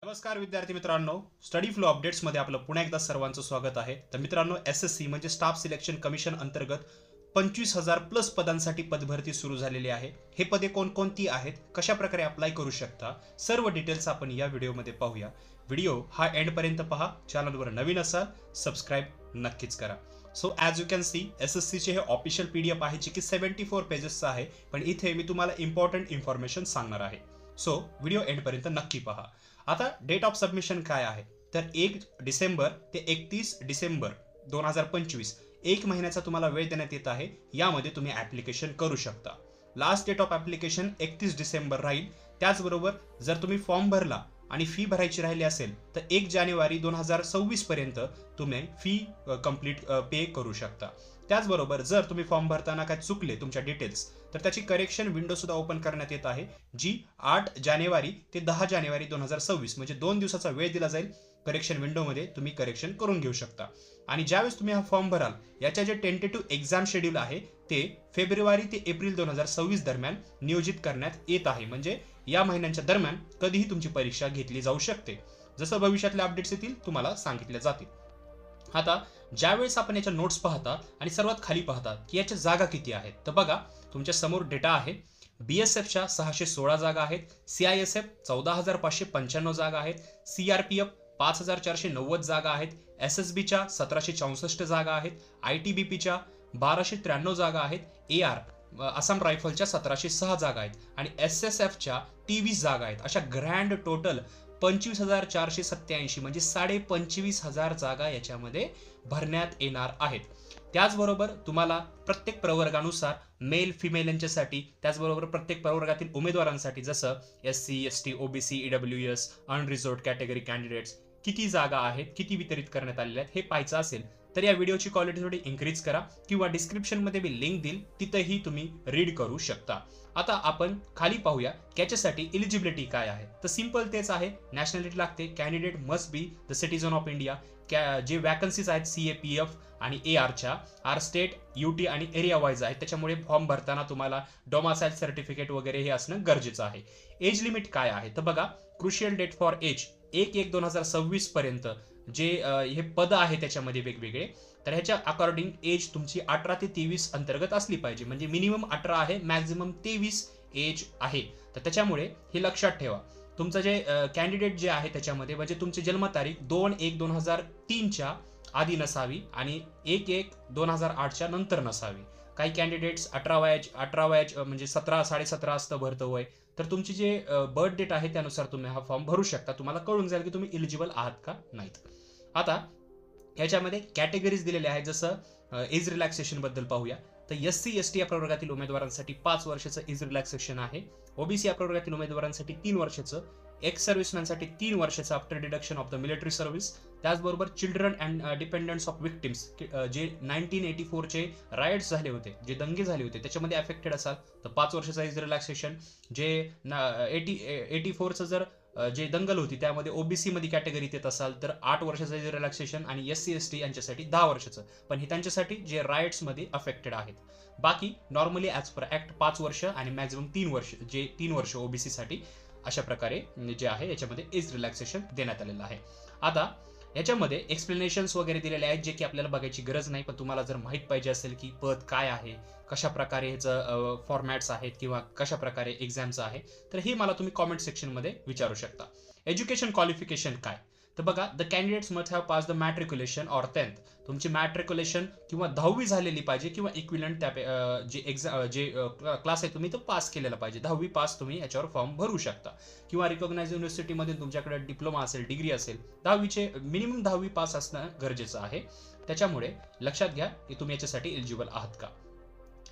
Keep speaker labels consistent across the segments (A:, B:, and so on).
A: नमस्कार विद्यार्थी मित्रांनो, स्टडी फ्लो अपडेट्स मध्ये आपलं पुन्हा एकदा सर्वांचं स्वागत आहे. तर मित्रांनो, एसएससी म्हणजे स्टाफ सिलेक्शन कमिशन अंतर्गत 25,000 प्लस पदांसाठी पदभरती सुरू झालेली आहे. हे पदे कोणकोणती आहेत, कशा प्रकारे अप्लाय करू शकता, सर्व डिटेल्स आपण या व्हिडिओमध्ये पाहूया. व्हिडिओ हा एंड पर्यंत पहा. चॅनलवर नवीन असाल सबस्क्राईब नक्कीच करा. So as you can see, SSC चे हे ऑफिशियल पीडीएफ आहे जे की 74 पेजेसचं आहे, पण इथे मी तुम्हाला इम्पॉर्टंट इन्फॉर्मेशन सांगणार आहे. सो व्हिडिओ एंड पर्यंत नक्की पहा. आता डेट ऑफ सबमिशन काय आहे, तर 1 डिसेंबर ते 31 डिसेंबर 2025 एक महिन्याचा तुम्हाला वेळ देण्यात येत आहे. यामध्ये तुम्ही ॲप्लिकेशन करू शकता. लास्ट डेट ऑफ ॲप्लिकेशन 31 डिसेंबर राहील. त्याचबरोबर जर तुम्ही फॉर्म भरला आणि फी भरायची राहिली असेल तर 1 जानेवारी 2026 पर्यंत तुम्ही फी कंप्लीट पे करू शकता. त्याचबरोबर जर तुम्ही फॉर्म भरताना काय चुकले तुमच्या डिटेल्स, तर त्याची करेक्शन विंडो सुद्धा ओपन करण्यात येत आहे, जी 8 जानेवारी ते 10 जानेवारी 2026 म्हणजे 2 दिवसाचा वेळ दिला जाईल. करेक्शन विंडोमध्ये तुम्ही करेक्शन करून घेऊ शकता. आणि ज्यावेळेस तुम्ही हा फॉर्म भराल, याच्या जे टेंटेटिव्ह एक्झाम शेड्यूल आहे ते फेब्रुवारी ते एप्रिल 2026 दरम्यान नियोजित करण्यात येत आहे. म्हणजे या महिन्यांच्या दरम्यान कधीही तुमची परीक्षा घेतली जाऊ शकते. जसं भविष्यातले अपडेट्स येतील तुम्हाला सांगितले जातील. आता ज्यावेळेस आपण याच्या नोट्स पाहता आणि सर्वात खाली पाहता की याच्या जागा किती आहेत, तर बघा तुमच्या समोर डेटा आहे. बीएसएफच्या 616 जागा आहेत, सीआयएसएफ 14,595 जागा आहेत, सीआरपीएफ 5,490 जागा आहेत, एसएसबीच्या 1,764 जागा आहेत, आयटीबीपीच्या 1,293 जागा आहेत, एआर आसाम रायफलच्या 1,706 जागा आहेत आणि एसएसएफच्या 23 जागा आहेत. अशा ग्रँड टोटल 25,487 म्हणजे 25,500 जागा याच्यामध्ये भरण्यात येणार आहेत. त्याचबरोबर तुम्हाला प्रत्येक प्रवर्गानुसार मेल फिमेल यांच्यासाठी, त्याचबरोबर प्रत्येक प्रवर्गातील उमेदवारांसाठी जसं SC ST OBC EWS unreserved category candidates किती जागा आहेत, किती वितरित करण्यात आलेल्या आहेत हे पाहायचं असेल तर या व्हिडिओची क्वालिटी थोडी इन्क्रीज करा किंवा डिस्क्रिप्शनमध्ये मी लिंक देईल, तिथेही तुम्ही रीड करू शकता. आता आपण खाली पाहूया की याच्यासाठी इलिजिबिलिटी काय आहे. तर सिंपल तेच आहे, नॅशनॅलिटी लागते, candidate must be the citizen of India. जे वॅकन्सीज आहेत सीएपीएफ आणि एआरच्या आर स्टेट यूटी आणि एरिया वाईज आहेत, त्याच्यामुळे फॉर्म भरताना तुम्हाला डोमासाईल सर्टिफिकेट वगैरे हे असणं गरजेचं आहे. एज लिमिट काय आहे, तर बघा क्रुशियल डेट फॉर एज 1/1/2026 पर्यंत जे हे पद आहे त्याच्यामध्ये वेगवेगळे, तर ह्याच्या अकॉर्डिंग एज तुमची 18 ते 23 अंतर्गत असली पाहिजे. म्हणजे मिनिमम 18 आहे, मॅक्झिमम 23 एज आहे. तर त्याच्यामुळे हे लक्षात ठेवा. तुमचं जे कॅन्डिडेट जे आहे त्याच्यामध्ये म्हणजे तुमची जन्मतारीख 2/1/2003च्या आधी नसावी आणि 1/1/2008च्या नंतर नसावी. काही कॅन्डिडेट्स 18 वयाच म्हणजे 17 असतं भरतं वय, तर तुमची जे बर्थ डेट आहे त्यानुसार तुम्ही हा फॉर्म भरू शकता. तुम्हाला कळून जाईल की तुम्ही इलिजिबल आहात का नाहीत. आता ह्याच्यामध्ये कॅटेगरीज दिलेल्या आहेत. जसं एज रिलॅक्सेशन बद्दल पाहूया, तर एससी एसटी या प्रवर्गातील उमेदवारांसाठी 5 वर्षाचं एज रिलॅक्सेशन आहे. ओबीसी या प्रवर्गातील उमेदवारांसाठी 3 वर्षाचं, एक्स सर्व्हिसमॅनसाठी 3 वर्षाचं after deduction of the military service. त्याचबरोबर चिल्ड्रन अँड डिपेंडन्ट्स ऑफ विक्टिम्स जे 1984चे रायट्स झाले होते, जे दंगे झाले होते त्याच्यामध्ये अफेक्टेड असाल तर 5 वर्षाचं एज रिलॅक्सेशन. जे 84चं जर जे दंगल होती त्यामध्ये ओबीसी मध्ये कॅटेगरीत येत असाल तर 8 वर्षाचं एज रिलॅक्सेशन आणि एससी एसटी यांच्यासाठी 10 वर्षाचं, पण हे त्यांच्यासाठी जे रायट्स मध्ये अफेक्टेड आहेत. बाकी नॉर्मली ॲज पर ऍक्ट 5 वर्ष आणि मॅक्झिमम 3 वर्ष, जे 3 वर्ष ओबीसी साठी अशा प्रकारे जे आहे याच्यामध्ये एज रिलॅक्सेशन देण्यात आलेलं आहे. आता याच्यामध्ये एक्सप्लेनेशन्स वगैरे दिलेले आहेत जे की आपल्याला बघायची गरज नाही, पण तुम्हाला जर माहित पाहिजे असेल की पद काय आहे, कशा प्रकारे ह्याचं फॉर्मॅट्स आहेत किंवा कशा प्रकारे एक्झामचं आहे, तर हे मला तुम्ही कॉमेंट सेक्शनमध्ये विचारू शकता. एज्युकेशन क्वालिफिकेशन काय, तर बघा the candidates must have pass the matriculation or 10th. तुमची मॅट्रिक्युलेशन किंवा 10वी झालेली पाहिजे किंवा इक्विलंट त्या जे क्लास आहे तुम्ही तो पास केलेला पाहिजे. 10वी पास तुम्ही याच्यावर फॉर्म भरू शकता. किंवा रिकॉग्नाइज युनिव्हर्सिटीमध्ये तुमच्याकडे डिप्लोमा असेल, डिग्री असेल, 10वीचे मिनिमम 10वी पास असणं गरजेचं आहे. त्याच्यामुळे लक्षात घ्या की तुम्ही याच्यासाठी एलिजिबल आहात का.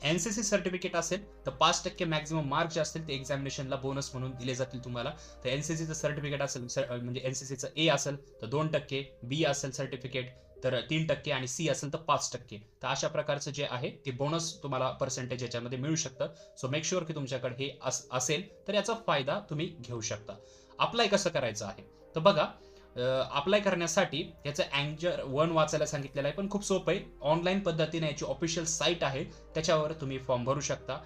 A: एनसीसी सर्टिफिकेट असेल तर 5% मॅक्झिमम मार्क जे असतील ते एक्झामिनेशनला बोनस म्हणून दिले जातील तुम्हाला. तर एनसीसीचं सर्टिफिकेट असेल म्हणजे एनसीसीचं ए असेल तर 2%, बी असेल सर्टिफिकेट तर 3% आणि सी असेल तर 5%. तर अशा प्रकारचं जे आहे ते बोनस तुम्हाला पर्सेंटेज याच्यामध्ये मिळू शकतं. सो मेक शुअर की तुमच्याकडे हे असेल तर याचा फायदा तुम्ही घेऊ शकता. अप्लाय कसं करायचं आहे, तर बघा अप्लाय करण्यासाठी याचं अँजर 1 वाचायला सांगितलेलं आहे, पण खूप सोपं आहे. ऑनलाईन पद्धतीने याची ऑफिशियल साईट आहे, त्याच्यावर तुम्ही फॉर्म भरू शकता.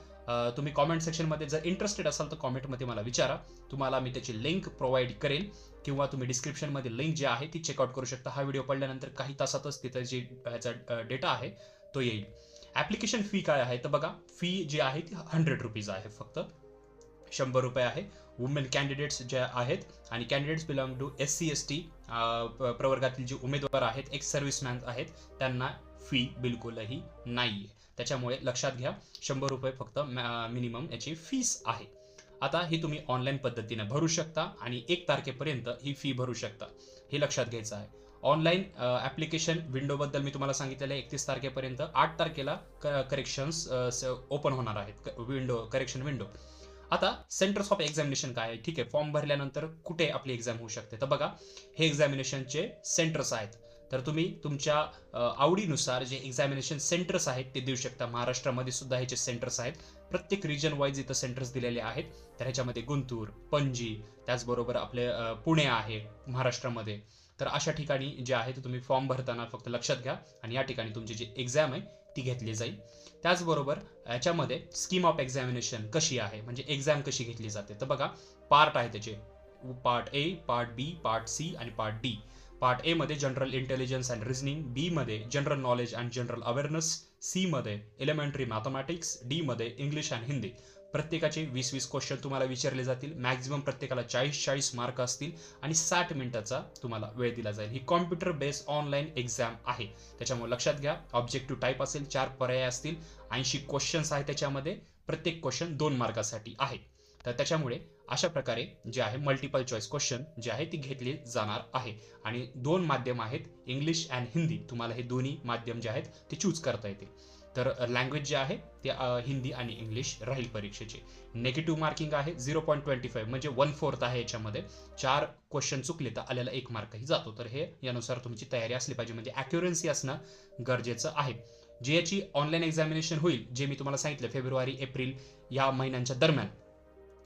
A: तुम्ही कॉमेंट सेक्शनमध्ये जर इंटरेस्टेड असाल तर कॉमेंटमध्ये मला विचारा, तुम्हाला मी त्याची लिंक प्रोव्हाइड करेल, किंवा तुम्ही डिस्क्रिप्शनमध्ये लिंक जी आहे ती चेकआउट करू शकता. हा व्हिडिओ पडल्यानंतर काही तासातच तिथं जे ह्याचा डेटा आहे तो येईल. ॲप्लिकेशन फी काय आहे तर बघा, फी जी आहे ती 100 रुपीज आहे, फक्त 100 रुपये आहे. वुमेन कॅन्डिडेट्स जे आहेत आणि candidates belong to SC ST प्रवर्गातील जे उमेदवार आहेत, एक्स सर्व्हिसमॅन आहेत, त्यांना फी बिलकुलही नाही आहे. त्याच्यामुळे लक्षात घ्या, 100 रुपये फक्त मिनिमम याची फीस आहे. आता ही तुम्ही ऑनलाईन पद्धतीने भरू शकता आणि 1 तारखेपर्यंत ही फी भरू शकता, हे लक्षात घ्यायचं आहे. ऑनलाईन ॲप्लिकेशन विंडोबद्दल मी तुम्हाला सांगितलेलं आहे, 31 तारखेपर्यंत. 8 तारखेला करेक्शन्स ओपन होणार आहेत, करेक्शन विंडो. आता सेंटर्स ऑफ एक्झामिनेशन काय आहे, ठीक आहे, फॉर्म भरल्यानंतर कुठे आपली एक्झाम होऊ शकते तर बघा, हे एक्झामिनेशनचे सेंटर्स आहेत. तर तुम्ही तुमच्या आवडीनुसार जे एक्झामिनेशन सेंटर्स आहेत ते देऊ शकता. महाराष्ट्रामध्ये सुद्धा ह्याचे सेंटर्स आहेत, प्रत्येक रिजन वाईज इथं सेंटर्स दिलेले आहेत. तर ह्याच्यामध्ये गुंतूर, पणजी, त्याचबरोबर आपले पुणे आहे महाराष्ट्रामध्ये. तर अशा ठिकाणी जे आहे ते तुम्ही फॉर्म भरताना फक्त लक्षात घ्या आणि या ठिकाणी तुमची जी एक्झाम आहे ती घेतली जाईल. त्याचबरोबर याच्यामध्ये स्कीम ऑफ एक्झामिनेशन कशी आहे, म्हणजे एक्झाम कशी घेतली जाते तर बघा, पार्ट आहे त्याचे, part A, part B, part C आणि पार्ट D. पार्ट A मध्ये general intelligence and reasoning, B मध्ये general knowledge and general awareness, C मध्ये एलिमेंटरी मॅथमॅटिक्स, D मध्ये इंग्लिश अँड हिंदी. प्रत्येकाचे 20-20 क्वेश्चन तुम्हाला विचारले जातील. मॅक्झिमम प्रत्येकाला 40-40 मार्क असतील आणि 60 मिनिटाचा तुम्हाला वेळ दिला जाईल. ही कॉम्प्युटर बेस्ड ऑनलाईन एक्झाम आहे. त्याच्यामुळे लक्षात घ्या, ऑब्जेक्टिव्ह टाईप असेल, 4 पर्याय असतील, 80 क्वेश्चन्स आहेत त्याच्यामध्ये, प्रत्येक क्वेश्चन 2 मार्कासाठी आहे. तर त्याच्यामुळे अशा प्रकारे जे आहे मल्टिपल चॉईस क्वेश्चन जे आहे ती घेतली जाणार आहे. आणि 2 माध्यम आहेत, इंग्लिश अँड हिंदी. तुम्हाला हे दोन्ही माध्यम जे आहेत ते चूज करता येतील. तर लँग्वेज जे आहे ते हिंदी आणि इंग्लिश राहील परीक्षेचे. नेगेटिव्ह मार्किंग आहे 0.25, म्हणजे 1/4 आहे याच्यामध्ये. 4 क्वेश्चन चुकले तर आलेला 1 मार्कही जातो. तर हे यानुसार तुमची तयारी असली पाहिजे, म्हणजे ॲक्युरन्सी असणं गरजेचं आहे. जे याची ऑनलाईन एक्झामिनेशन होईल, जे मी तुम्हाला सांगितलं फेब्रुवारी एप्रिल या महिन्यांच्या दरम्यान,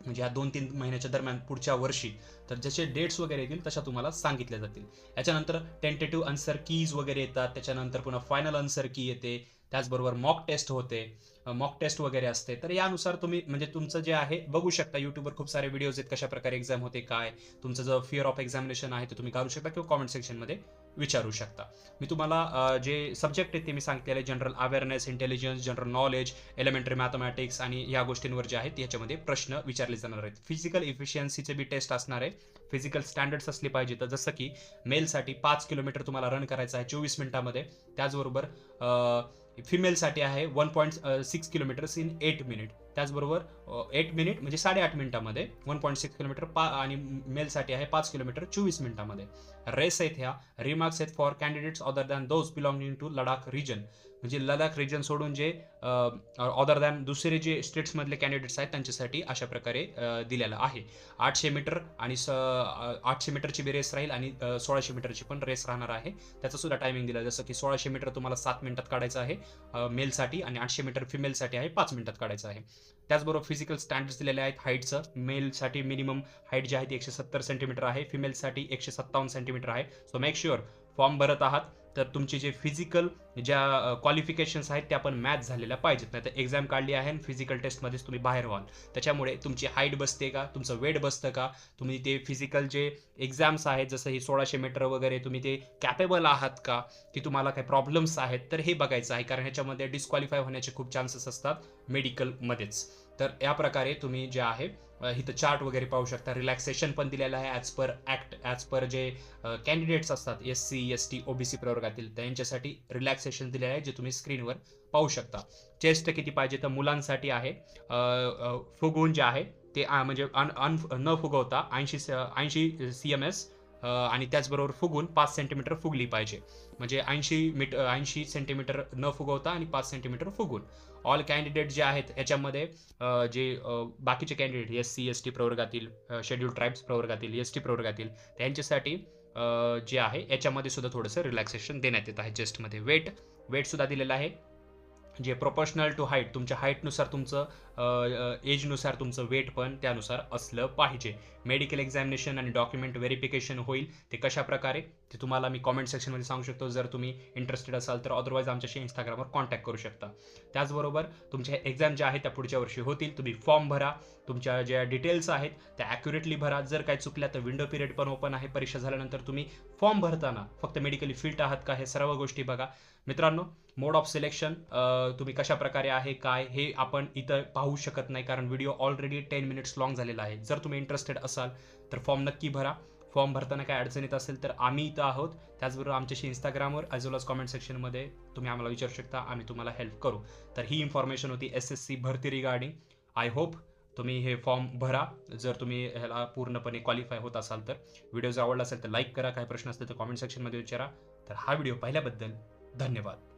A: म्हणजे या 2-3 महिन्याच्या दरम्यान पुढच्या वर्षी, तर जसे डेट्स वगैरे येतील तशा तुम्हाला सांगितल्या जातील. याच्यानंतर टेंटेटिव्ह आन्सर कीज वगैरे येतात, त्याच्यानंतर पुन्हा फायनल आन्सर की येते, त्याचबरोबर मॉक टेस्ट होते, मॉक टेस्ट वगैरे असते. तर यानुसार तुम्ही म्हणजे तुमचं जे आहे बघू शकता. युट्यूबवर खूप सारे व्हिडिओज आहेत कशा प्रकारे एक्झाम होते, काय तुमचं जर फिअर ऑफ एक्झामिनेशन आहे ते तुम्ही काढू शकता किंवा कॉमेंट सेक्शनमध्ये विचारू शकता. मी तुम्हाला जे सब्जेक्ट आहेत ते मी सांगितलेले, general awareness, intelligence, general knowledge, elementary mathematics आणि या गोष्टींवर जे आहेत याच्यामध्ये प्रश्न विचारले जाणार आहेत. फिजिकल इफिशियन्सीचे बी टेस्ट असणार आहे. फिजिकल स्टँडर्ड्स असले पाहिजे. तर जसं की मेलसाठी 5 किलोमीटर तुम्हाला रन करायचं आहे 24 मिनिटामध्ये. त्याचबरोबर फिमेलसाठी आहे 1.6 किलोमीटर्स इन 8 मिनिट. त्याचबरोबर 8 मिनिट म्हणजे 8.5 मिनिटामध्ये 1.6 किलोमीटर आणि मेलसाठी आहे 5 किलोमीटर 24 मिनिटामध्ये. रेस आहेत, ह्या रिमार्क्स आहेत for candidates other than those belonging to Ladakh region, म्हणजे लडाख रिजन सोडून जे अदर दॅन दुसरे जे स्टेट्समधले कॅन्डिडेट्स आहेत त्यांच्यासाठी अशा प्रकारे दिलेलं आहे. 800 मीटर आणि 800 मीटरची बी रेस राहील आणि 1600 मीटरची पण रेस राहणार आहे. त्याचं सुद्धा टायमिंग दिलं, जसं की 1600 मीटर तुम्हाला 7 मिनिटात काढायचं आहे मेलसाठी आणि 800 मीटर फिमेलसाठी आहे 5 मिनिटात काढायचं आहे. त्याचबरोबर फिजिकल स्टँडर्ड्स दिलेले आहेत हाईटचं. मेलसाठी मिनिमम हाईट जी आहे ती 170 सेंटीमीटर आहे, फिमेलसाठी 157 सेंटीमीटर आहे. सो मेक शुअर फॉर्म भरत आहात तर तुमचे जे फिजिकल ज्या क्वालिफिकेशन्स आहेत त्या पण मॅच झालेल्या पाहिजेत. नाही तर एक्झाम काढली आहे आणि फिजिकल टेस्टमध्येच तुम्ही बाहेर व्हाल. त्याच्यामुळे तुमची हाईट बसते का, तुमचं वेट बसतं का, तुम्ही ते फिजिकल जे एक्झाम्स आहेत जसं ही 1600 मीटर वगैरे तुम्ही ते कॅपेबल आहात का, की तुम्हाला काही प्रॉब्लेम्स आहेत, तर हे बघायचं आहे. कारण ह्याच्यामध्ये डिस्क्वालिफाय होण्याचे खूप चान्सेस असतात मेडिकलमध्येच. तर या प्रकारे तुम्ही जे आहे इथं चार्ट वगैरे पाहू शकता. रिलॅक्सेशन पण दिलेलं आहे as per act, as per जे कॅन्डिडेट्स असतात SC ST OBC प्रवर्गातील त्यांच्यासाठी रिलॅक्सेशन दिलेलं आहे, जे तुम्ही स्क्रीनवर पाहू शकता. चेस्ट किती पाहिजे तर मुलांसाठी आहे फुगवून जे आहे ते म्हणजे न फुगवता 80 CMS आणि त्याचबरोबर फुगून 5 सेंटीमीटर फुगली पाहिजे, म्हणजे 80 सेंटीमीटर न फुगवता आणि 5 सेंटीमीटर फुगून. ऑल कॅन्डिडेट जे आहेत याच्यामध्ये जे बाकीचे कॅन्डिडेट SC ST प्रवर्गातील, शेड्यूल्ड ट्राईब्स प्रवर्गातील, ST प्रवर्गातील त्यांच्यासाठी जे आहे याच्यामध्ये सुद्धा थोडंसं रिलॅक्सेशन देण्यात येत आहे चेस्टमध्ये. वेट सुद्धा दिलेलं आहे जे प्रोपोर्शनल टू हाईट, तुमच्या हाईटनुसार तुमचं एजनुसार तुमचं वेट पण त्यानुसार असलं पाहिजे. मेडिकल एक्झामिनेशन आणि डॉक्युमेंट व्हेरिफिकेशन होईल ते कशा प्रकारे ते तुम्हाला मी कॉमेंट सेक्शनमध्ये सांगू शकतो जर तुम्ही इंटरेस्टेड असाल तर. अदरवाईज आमच्याशी इंस्टाग्रामवर कॉन्टॅक्ट करू शकता. त्याचबरोबर तुमच्या एक्झाम ज्या आहेत त्या पुढच्या वर्षी होतील. तुम्ही फॉर्म भरा, तुमच्या ज्या डिटेल्स आहेत त्या ॲक्युरेटली भरा. जर काही चुकल्या तर विंडो पिरियड पण ओपन आहे. परीक्षा झाल्यानंतर तुम्ही फॉर्म भरताना फक्त मेडिकली फिट आहात का हे सर्व गोष्टी बघा. मित्रांनो, मोड ऑफ सिलेक्शन तुम्ही कशा प्रकारे आहे काय हे आपण इथं पाहू शकत नाही, कारण व्हिडिओ ऑलरेडी 10 मिनिट्स लॉंग झालेला आहे. जर तुम्ही इंटरेस्टेड असाल तर फॉर्म नक्की भरा. फॉर्म भरताना काय अडचणीत असेल तर आम्ही इथं आहोत. त्याचबरोबर आमच्याशी इंस्टाग्रामवर ॲज वेल एज कॉमेंट सेक्शनमध्ये तुम्ही आम्हाला विचारू शकता, आम्ही तुम्हाला हेल्प करू. तर ही इन्फॉर्मेशन होती SSC भरती रिगार्डिंग. आय होप तुम्ही हे फॉर्म भरा जर तुम्ही ह्याला पूर्णपणे क्वालिफाय होत असाल तर. व्हिडिओ जर आवडला असेल तर लाईक करा, काही प्रश्न असतील तर कॉमेंट सेक्शनमध्ये विचारा. तर हा व्हिडिओ पाहिल्याबद्दल धन्यवाद.